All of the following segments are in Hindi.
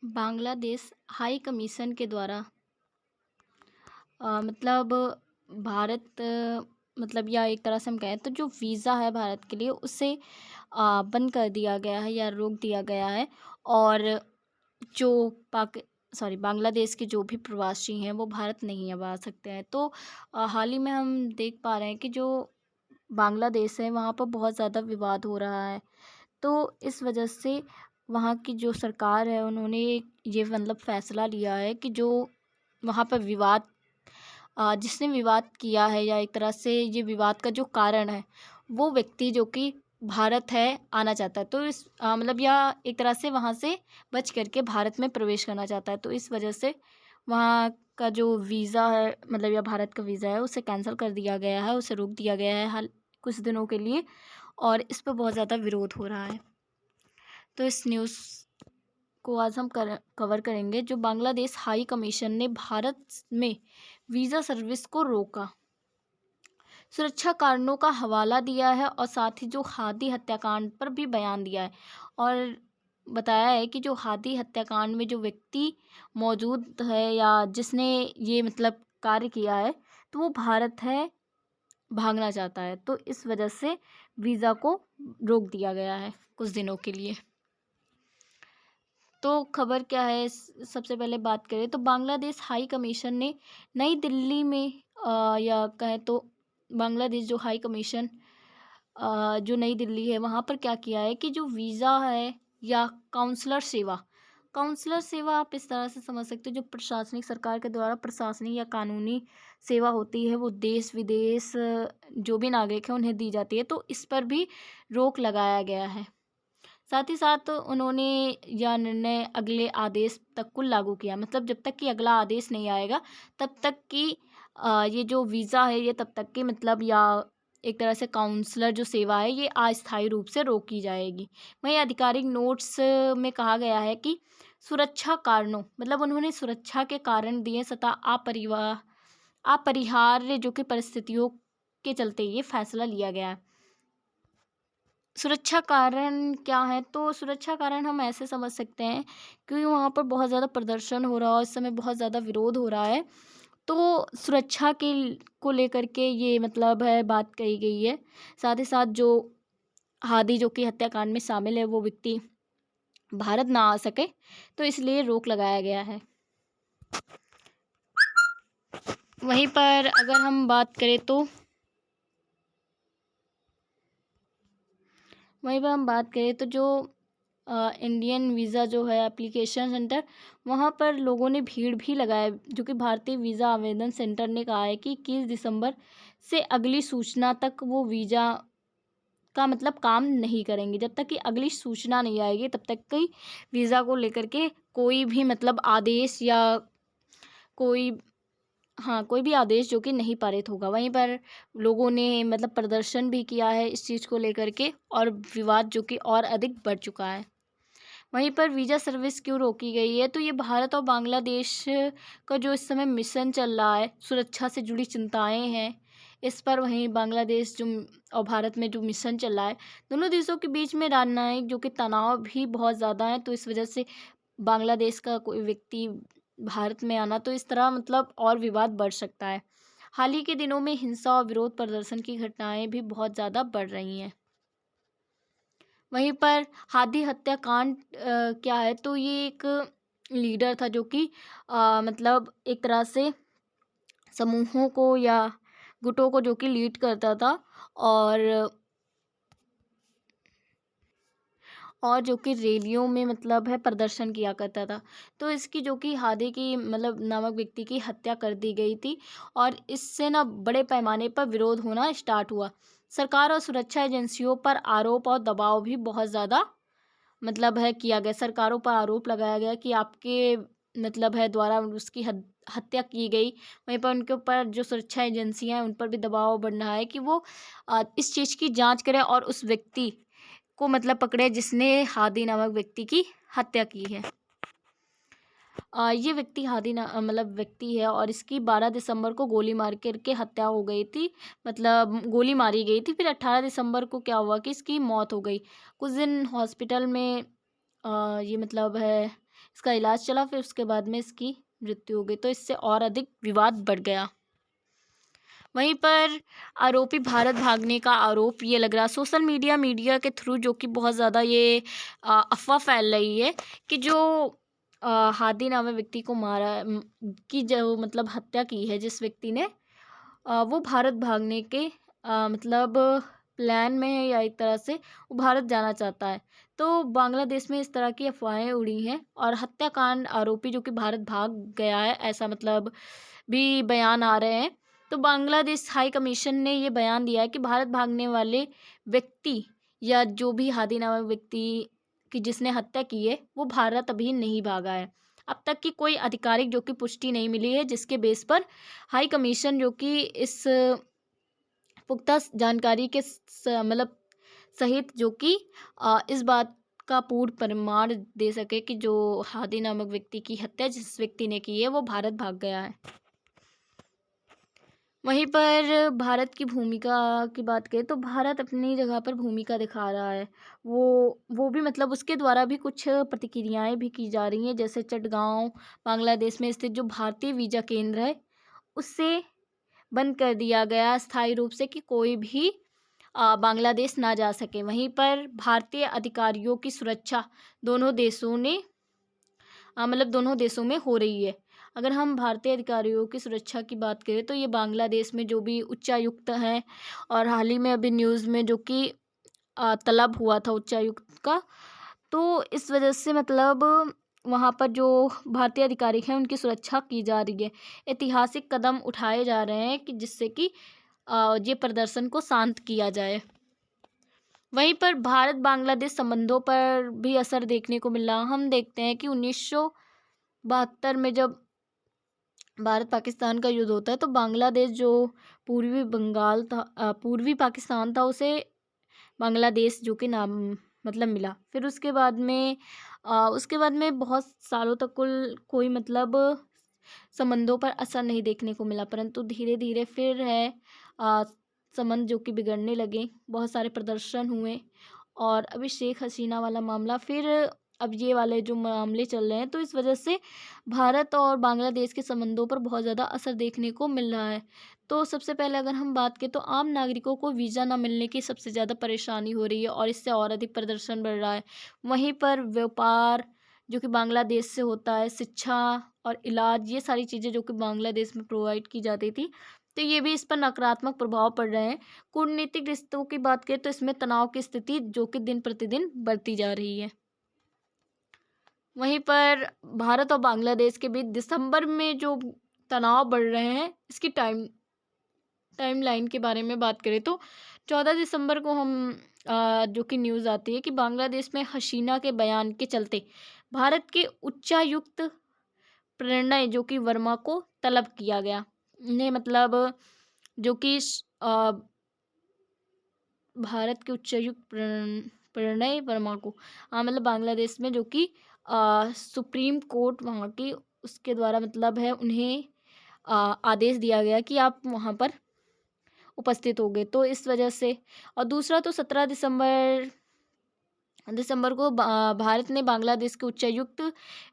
बांग्लादेश हाई कमीशन के द्वारा मतलब भारत मतलब या एक तरह से हम कहें तो जो वीज़ा है भारत के लिए उसे बंद कर दिया गया है या रोक दिया गया है। और जो पाक सॉरी बांग्लादेश के जो भी प्रवासी हैं वो भारत नहीं अब आ सकते हैं। तो हाल ही में हम देख पा रहे हैं कि जो बांग्लादेश है वहाँ पर बहुत ज़्यादा विवाद हो रहा है। तो इस वजह से वहाँ की जो सरकार है उन्होंने ये मतलब फ़ैसला लिया है कि जो वहाँ पर जिसने विवाद किया है या एक तरह से ये विवाद का जो कारण है वो व्यक्ति जो कि भारत है आना चाहता है। तो इस मतलब या एक तरह से वहाँ से बच करके भारत में प्रवेश करना चाहता है। तो इस वजह से वहाँ का जो वीज़ा है मतलब या भारत का वीज़ा है उसे कैंसिल कर दिया गया है, उसे रोक दिया गया है हाल कुछ दिनों के लिए। और इस पर बहुत ज़्यादा विरोध हो रहा है। तो इस न्यूज़ को आज हम कवर करेंगे। जो बांग्लादेश हाई कमीशन ने भारत में वीज़ा सर्विस को रोका, सुरक्षा कारणों का हवाला दिया है और साथ ही जो हादी हत्याकांड पर भी बयान दिया है। और बताया है कि जो हादी हत्याकांड में जो व्यक्ति मौजूद है या जिसने ये मतलब कार्य किया है तो वो भारत है, भागना चाहता है। तो इस वजह से वीज़ा को रोक दिया गया है कुछ दिनों के लिए। तो खबर क्या है सबसे पहले बात करें तो बांग्लादेश हाई कमीशन ने नई दिल्ली में या कहें तो बांग्लादेश जो हाई कमीशन जो नई दिल्ली है वहाँ पर क्या किया है कि जो वीज़ा है या काउंसलर सेवा आप इस तरह से समझ सकते हो जो प्रशासनिक सरकार के द्वारा प्रशासनिक या कानूनी सेवा होती है वो देश विदेश जो भी नागरिक हैं उन्हें दी जाती है। तो इस पर भी रोक लगाया गया है। साथ ही साथ उन्होंने यह निर्णय अगले आदेश तक को लागू किया। मतलब जब तक कि अगला आदेश नहीं आएगा तब तक कि ये जो वीज़ा है ये तब तक कि मतलब या एक तरह से काउंसलर जो सेवा है ये अस्थायी रूप से रोकी जाएगी। वहीं आधिकारिक नोट्स में कहा गया है कि सुरक्षा कारणों मतलब उन्होंने सुरक्षा के कारण दिए सतह अपरिहार्य जो कि परिस्थितियों के चलते ये फैसला लिया गया है। सुरक्षा कारण क्या है तो सुरक्षा कारण हम ऐसे समझ सकते हैं क्योंकि वहाँ पर बहुत ज़्यादा प्रदर्शन हो रहा है और इस समय बहुत ज़्यादा विरोध हो रहा है। तो सुरक्षा के को लेकर के ये मतलब है बात कही गई है। साथ ही साथ जो हादी जो कि हत्याकांड में शामिल है वो व्यक्ति भारत ना आ सके तो इसलिए रोक लगाया गया है। वहीं पर अगर हम बात करें तो जो इंडियन वीज़ा जो है एप्लीकेशन सेंटर वहाँ पर लोगों ने भीड़ भी लगाया। जो कि भारतीय वीज़ा आवेदन सेंटर ने कहा है कि 21 दिसंबर से अगली सूचना तक वो वीज़ा का मतलब काम नहीं करेंगे। जब तक कि अगली सूचना नहीं आएगी तब तक कि वीज़ा को लेकर के कोई भी मतलब आदेश या कोई कोई भी आदेश जो कि नहीं पारित होगा। वहीं पर लोगों ने मतलब प्रदर्शन भी किया है इस चीज़ को लेकर के और विवाद जो कि और अधिक बढ़ चुका है। वहीं पर वीज़ा सर्विस क्यों रोकी गई है तो ये भारत और बांग्लादेश का जो इस समय मिशन चल रहा है, सुरक्षा से जुड़ी चिंताएं हैं इस पर। वहीं बांग्लादेश जो और भारत में जो मिशन चल रहा है दोनों देशों के बीच में राजनयिक जो कि तनाव भी बहुत ज़्यादा है। तो इस वजह से बांग्लादेश का कोई व्यक्ति भारत में आना तो इस तरह मतलब और विवाद बढ़ सकता है। हाल ही के दिनों में हिंसा और विरोध प्रदर्शन की घटनाएं भी बहुत ज़्यादा बढ़ रही हैं। वहीं पर हादी हत्याकांड क्या है तो ये एक लीडर था जो कि मतलब एक तरह से समूहों को या गुटों को जो कि लीड करता था और जो कि रैलियों में मतलब है प्रदर्शन किया करता था। तो इसकी जो कि हादी की मतलब नामक व्यक्ति की हत्या कर दी गई थी और इससे ना बड़े पैमाने पर विरोध होना स्टार्ट हुआ। सरकार और सुरक्षा एजेंसियों पर आरोप और दबाव भी बहुत ज़्यादा मतलब है किया गया। सरकारों पर आरोप लगाया गया कि आपके मतलब है द्वारा उसकी हत्या की गई। वहीं पर उनके ऊपर जो सुरक्षा एजेंसियां हैं उन पर भी दबाव बढ़ रहा है कि वो इस चीज़ की जांच करें और उस व्यक्ति को मतलब पकड़े जिसने हादी नामक व्यक्ति की हत्या की है। ये व्यक्ति मतलब व्यक्ति है और इसकी 12 दिसंबर को गोली मार करके हत्या हो गई थी। मतलब गोली मारी गई थी। फिर 18 दिसंबर को क्या हुआ कि इसकी मौत हो गई। कुछ दिन हॉस्पिटल में ये मतलब है इसका इलाज चला, फिर उसके बाद में इसकी मृत्यु हो गई। तो इससे और अधिक विवाद बढ़ गया। वहीं पर आरोपी भारत भागने का आरोप ये लग रहा सोशल मीडिया के थ्रू, जो कि बहुत ज़्यादा ये अफवाह फैल रही है कि जो हादी नामक व्यक्ति को मारा की जो मतलब हत्या की है जिस व्यक्ति ने, वो भारत भागने के मतलब प्लान में है, या एक तरह से वो भारत जाना चाहता है। तो बांग्लादेश में इस तरह की अफवाहें उड़ी हैं और हत्याकांड आरोपी जो कि भारत भाग गया है, ऐसा मतलब भी बयान आ रहे हैं। तो बांग्लादेश हाई कमीशन ने ये बयान दिया है कि भारत भागने वाले व्यक्ति या जो भी हादी नामक व्यक्ति की जिसने हत्या की है, वो भारत अभी नहीं भागा है। अब तक की कोई आधिकारिक जो कि पुष्टि नहीं मिली है, जिसके बेस पर हाई कमीशन जो कि इस पुख्ता जानकारी के मतलब सहित जो कि इस बात का पूर्ण प्रमाण दे सके कि जो हादी नामक व्यक्ति की हत्या जिस व्यक्ति ने की है वो भारत भाग गया है। वहीं पर भारत की भूमिका की बात करें तो भारत अपनी जगह पर भूमिका दिखा रहा है। वो भी मतलब उसके द्वारा भी कुछ प्रतिक्रियाएं भी की जा रही हैं, जैसे चटगांव बांग्लादेश में स्थित जो भारतीय वीज़ा केंद्र है उससे बंद कर दिया गया स्थायी रूप से कि कोई भी बांग्लादेश ना जा सके। वहीं पर भारतीय अधिकारियों की सुरक्षा दोनों देशों ने मतलब दोनों देशों में हो रही है। अगर हम भारतीय अधिकारियों की सुरक्षा की बात करें तो ये बांग्लादेश में जो भी उच्चायुक्त हैं, और हाल ही में अभी न्यूज़ में जो कि तलब हुआ था उच्चायुक्त का, तो इस वजह से मतलब वहाँ पर जो भारतीय अधिकारी हैं उनकी सुरक्षा की जा रही है। ऐतिहासिक कदम उठाए जा रहे हैं कि जिससे कि ये प्रदर्शन को शांत किया जाए। वहीं पर भारत बांग्लादेश संबंधों पर भी असर देखने को मिला। हम देखते हैं कि 1972 में जब भारत पाकिस्तान का युद्ध होता है तो बांग्लादेश जो पूर्वी पाकिस्तान था उसे बांग्लादेश जो कि नाम मतलब मिला। फिर उसके बाद में बहुत सालों तक कोई मतलब संबंधों पर असर नहीं देखने को मिला, परंतु धीरे धीरे फिर है संबंध जो कि बिगड़ने लगे, बहुत सारे प्रदर्शन हुए, और अभी शेख हसीना वाला मामला, फिर अब ये वाले जो मामले चल रहे हैं, तो इस वजह से भारत और बांग्लादेश के संबंधों पर बहुत ज़्यादा असर देखने को मिल रहा है। तो सबसे पहले अगर हम बात करें तो आम नागरिकों को वीज़ा ना मिलने की सबसे ज़्यादा परेशानी हो रही है और इससे और अधिक प्रदर्शन बढ़ रहा है। वहीं पर व्यापार जो कि बांग्लादेश से होता है, शिक्षा और इलाज, ये सारी चीज़ें जो कि बांग्लादेश में प्रोवाइड की जाती थी, तो ये भी इस पर नकारात्मक प्रभाव पड़ रहे हैं। कूटनीतिक रिश्तों की बात करें तो इसमें तनाव की स्थिति जो कि दिन प्रतिदिन बढ़ती जा रही है। वहीं पर भारत और बांग्लादेश के बीच दिसंबर में जो तनाव बढ़ रहे हैं, इसकी टाइमलाइन के बारे में बात करें तो 14 दिसंबर को हम जो कि न्यूज़ आती है कि बांग्लादेश में हसीना के बयान के चलते भारत के उच्चायुक्त प्रणय जो कि वर्मा को तलब किया गया ने मतलब जो कि भारत के उच्चायुक्त प्रणय वर्मा को मतलब बांग्लादेश में जो कि सुप्रीम कोर्ट वहाँ की उसके द्वारा मतलब है उन्हें आदेश दिया गया कि आप वहाँ पर उपस्थित हो गए। तो इस वजह से, और दूसरा तो 17 दिसंबर को भारत ने बांग्लादेश के उच्चायुक्त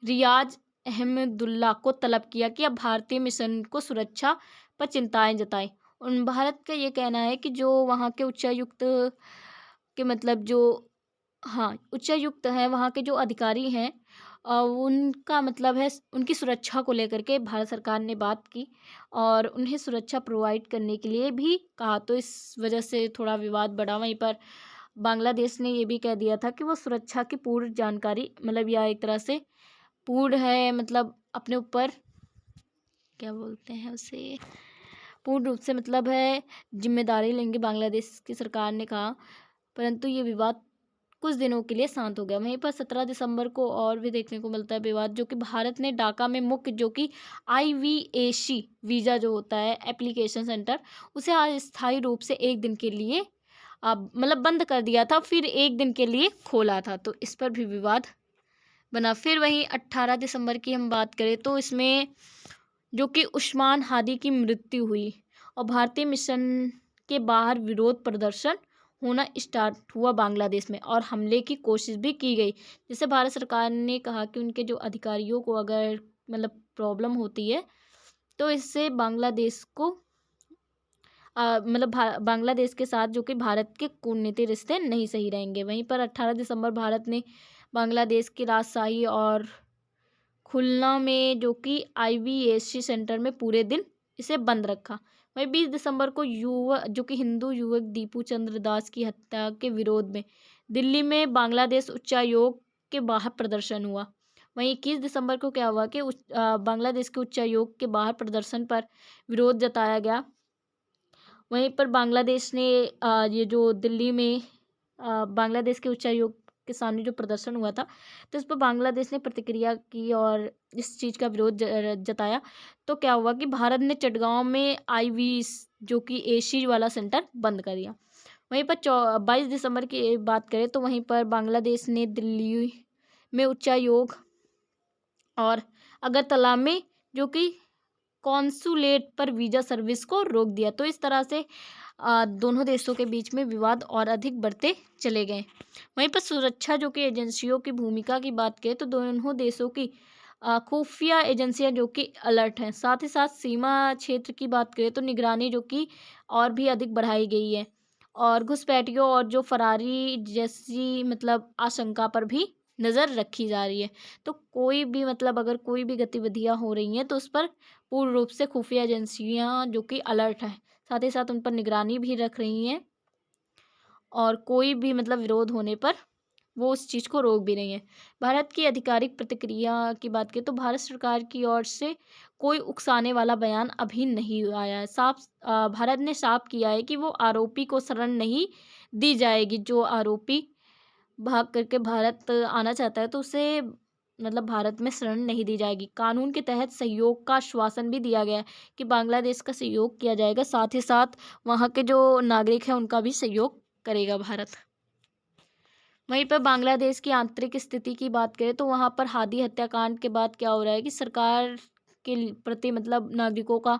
रियाज अहमदुल्ला को तलब किया कि अब भारतीय मिशन को सुरक्षा पर चिंताएं जताएं। भारत का ये कहना है कि जो वहाँ के उच्चायुक्त के मतलब जो उच्चायुक्त हैं, वहाँ के जो अधिकारी हैं, उनका मतलब है उनकी सुरक्षा को लेकर के भारत सरकार ने बात की और उन्हें सुरक्षा प्रोवाइड करने के लिए भी कहा, तो इस वजह से थोड़ा विवाद बढ़ा। वहीं पर बांग्लादेश ने ये भी कह दिया था कि वो सुरक्षा की पूर्ण जानकारी मतलब या एक तरह से पूर्ण है मतलब अपने ऊपर क्या बोलते हैं उसे, पूर्ण रूप से मतलब है जिम्मेदारी लेंगे, बांग्लादेश की सरकार ने कहा। परंतु ये विवाद कुछ दिनों के लिए शांत हो गया। वहीं पर 17 दिसंबर को और भी देखने को मिलता है विवाद, जो कि भारत ने ढाका में मुख्य जो कि IVAC वीज़ा जो होता है एप्लीकेशन सेंटर, उसे अस्थायी रूप से एक दिन के लिए मतलब बंद कर दिया था, फिर एक दिन के लिए खोला था, तो इस पर भी विवाद बना। फिर वहीं 18 दिसंबर की हम बात करें तो इसमें जो कि उस्मान हादी की मृत्यु हुई और भारतीय मिशन के बाहर विरोध प्रदर्शन होना स्टार्ट हुआ बांग्लादेश में और हमले की कोशिश भी की गई। जिससे भारत सरकार ने कहा कि उनके जो अधिकारियों को अगर मतलब प्रॉब्लम होती है तो इससे बांग्लादेश को मतलब बांग्लादेश के साथ जो कि भारत के कूटनीतिक रिश्ते नहीं सही रहेंगे। वहीं पर 18 दिसंबर भारत ने बांग्लादेश की राजशाही और खुलना में जो कि IVAC सेंटर में पूरे दिन इसे बंद रखा। वहीं 20 दिसंबर को जो कि हिंदू युवक दीपू चंद्र दास की हत्या के विरोध में दिल्ली में बांग्लादेश उच्चायोग के बाहर प्रदर्शन हुआ। वहीं 21 दिसंबर को क्या हुआ कि बांग्लादेश के उच्चायोग के बाहर प्रदर्शन पर विरोध जताया गया। वहीं पर बांग्लादेश ने ये जो दिल्ली में बांग्लादेश के उच्चायोग के सामने जो प्रदर्शन हुआ था तो इस पर बांग्लादेश ने प्रतिक्रिया की और इस चीज़ का विरोध जताया। तो क्या हुआ कि भारत ने चटगांव में IV जो कि AC वाला सेंटर बंद कर दिया। वहीं पर 22 दिसंबर की बात करें तो वहीं पर बांग्लादेश ने दिल्ली में उच्चायोग और अगरतला में जो कि कॉन्सुलेट पर वीज़ा सर्विस को रोक दिया। तो इस तरह से दोनों देशों के बीच में विवाद और अधिक बढ़ते चले गए। वहीं पर सुरक्षा जो कि एजेंसियों की भूमिका की बात करें तो दोनों देशों की खुफिया एजेंसियां जो कि अलर्ट हैं। साथ ही साथ सीमा क्षेत्र की बात करें तो निगरानी जो कि और भी अधिक बढ़ाई गई है और घुसपैठियों और जो फरारी जैसी मतलब आशंका पर भी नज़र रखी जा रही है। तो कोई भी मतलब अगर कोई भी गतिविधियां हो रही हैं तो उस पर पूर्ण रूप से खुफिया एजेंसियां जो कि अलर्ट हैं। साथ ही साथ उन पर निगरानी भी रख रही हैं और कोई भी मतलब विरोध होने पर वो उस चीज़ को रोक भी रही हैं। भारत की आधिकारिक प्रतिक्रिया की बात करें तो भारत सरकार की ओर से कोई उकसाने वाला बयान अभी नहीं आया है। भारत ने साफ किया है कि वो आरोपी को शरण नहीं दी जाएगी। जो आरोपी भाग करके भारत आना चाहता है तो उसे मतलब भारत में शरण नहीं दी जाएगी। कानून के तहत सहयोग का आश्वासन भी दिया गया है कि बांग्लादेश का सहयोग किया जाएगा। साथ ही साथ वहाँ के जो नागरिक हैं उनका भी सहयोग करेगा भारत। वहीं पर बांग्लादेश की आंतरिक स्थिति की बात करें तो वहाँ पर हादी हत्याकांड के बाद क्या हो रहा है कि सरकार के प्रति मतलब नागरिकों का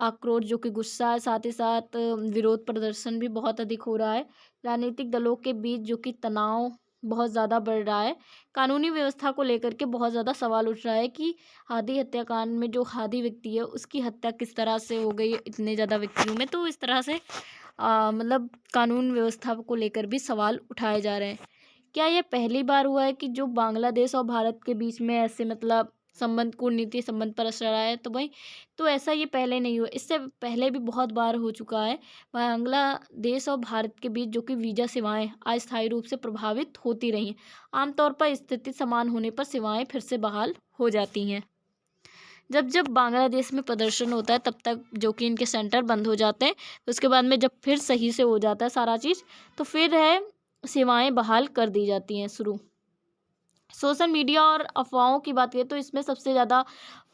आक्रोश जो कि गुस्सा है। साथ ही साथ विरोध प्रदर्शन भी बहुत अधिक हो रहा है। राजनीतिक दलों के बीच जो कि तनाव बहुत ज़्यादा बढ़ रहा है। कानूनी व्यवस्था को लेकर के बहुत ज़्यादा सवाल उठ रहा है कि हादी हत्याकांड में जो हादी व्यक्ति है उसकी हत्या किस तरह से हो गई इतने ज़्यादा व्यक्तियों में। तो इस तरह से मतलब कानून व्यवस्था को लेकर भी सवाल उठाए जा रहे हैं। क्या यह पहली बार हुआ है कि जो बांग्लादेश और भारत के बीच में ऐसे मतलब संबंध कूटनीति संबंध पर असर आया है? तो भाई तो ऐसा ये पहले नहीं हुआ, इससे पहले भी बहुत बार हो चुका है। बांग्लादेश और भारत के बीच जो कि वीज़ा सेवाएं अस्थायी रूप से प्रभावित होती रही हैं। आमतौर पर स्थिति समान होने पर सेवाएं फिर से बहाल हो जाती हैं। जब जब बांग्लादेश में प्रदर्शन होता है तब तक जो कि इनके सेंटर बंद हो जाते हैं। उसके बाद में जब फिर सही से हो जाता है सारा चीज़ तो फिर है सेवाएं बहाल कर दी जाती हैं शुरू। सोशल मीडिया और अफवाहों की बात करें तो इसमें सबसे ज़्यादा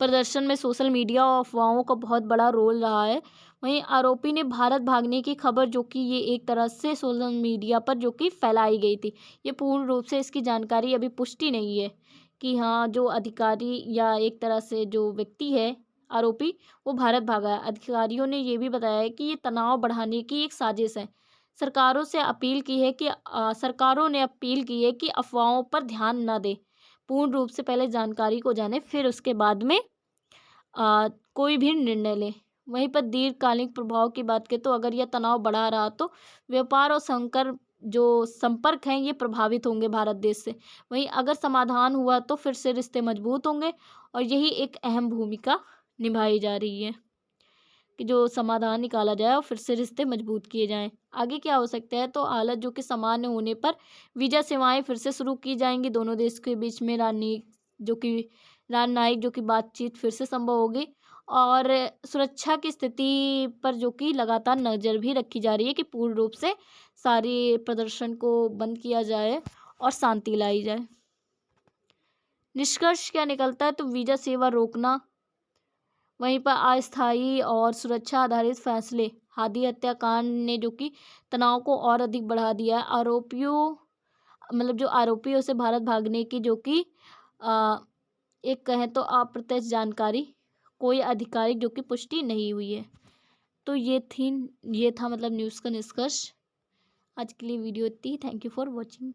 प्रदर्शन में सोशल मीडिया और अफवाहों का बहुत बड़ा रोल रहा है। वहीं आरोपी ने भारत भागने की खबर जो कि ये एक तरह से सोशल मीडिया पर जो कि फैलाई गई थी। ये पूर्ण रूप से इसकी जानकारी अभी पुष्टि नहीं है कि हाँ जो अधिकारी या एक तरह से जो व्यक्ति है आरोपी वो भारत भागा है। अधिकारियों ने ये भी बताया है कि ये तनाव बढ़ाने की एक साजिश है। सरकारों ने अपील की है कि अफवाहों पर ध्यान न दें। पूर्ण रूप से पहले जानकारी को जानें फिर उसके बाद में कोई भी निर्णय लें। वहीं पर दीर्घकालिक प्रभाव की बात करें तो अगर यह तनाव बढ़ा रहा तो व्यापार और संपर्क हैं ये प्रभावित होंगे भारत देश से। वहीं अगर समाधान हुआ तो फिर से रिश्ते मजबूत होंगे और यही एक अहम भूमिका निभाई जा रही है कि जो समाधान निकाला जाए और फिर से रिश्ते मजबूत किए जाएं। आगे क्या हो सकता है तो हालत जो कि सामान्य होने पर वीज़ा सेवाएं फिर से शुरू की जाएंगी। दोनों देश के बीच में राजनयिक जो कि बातचीत फिर से संभव होगी और सुरक्षा की स्थिति पर जो कि लगातार नज़र भी रखी जा रही है कि पूर्ण रूप से सारे प्रदर्शन को बंद किया जाए और शांति लाई जाए। निष्कर्ष क्या निकलता है तो वीज़ा सेवा रोकना, वहीं पर अस्थायी और सुरक्षा आधारित फैसले हादी हत्याकांड ने जो कि तनाव को और अधिक बढ़ा दिया है। जो आरोपी है उसे भारत भागने की जो कि एक कहें तो अप्रत्यक्ष जानकारी कोई आधिकारिक जो कि पुष्टि नहीं हुई है। तो ये था मतलब न्यूज़ का निष्कर्ष। आज के लिए वीडियो इतनी ही। Thank you for watching.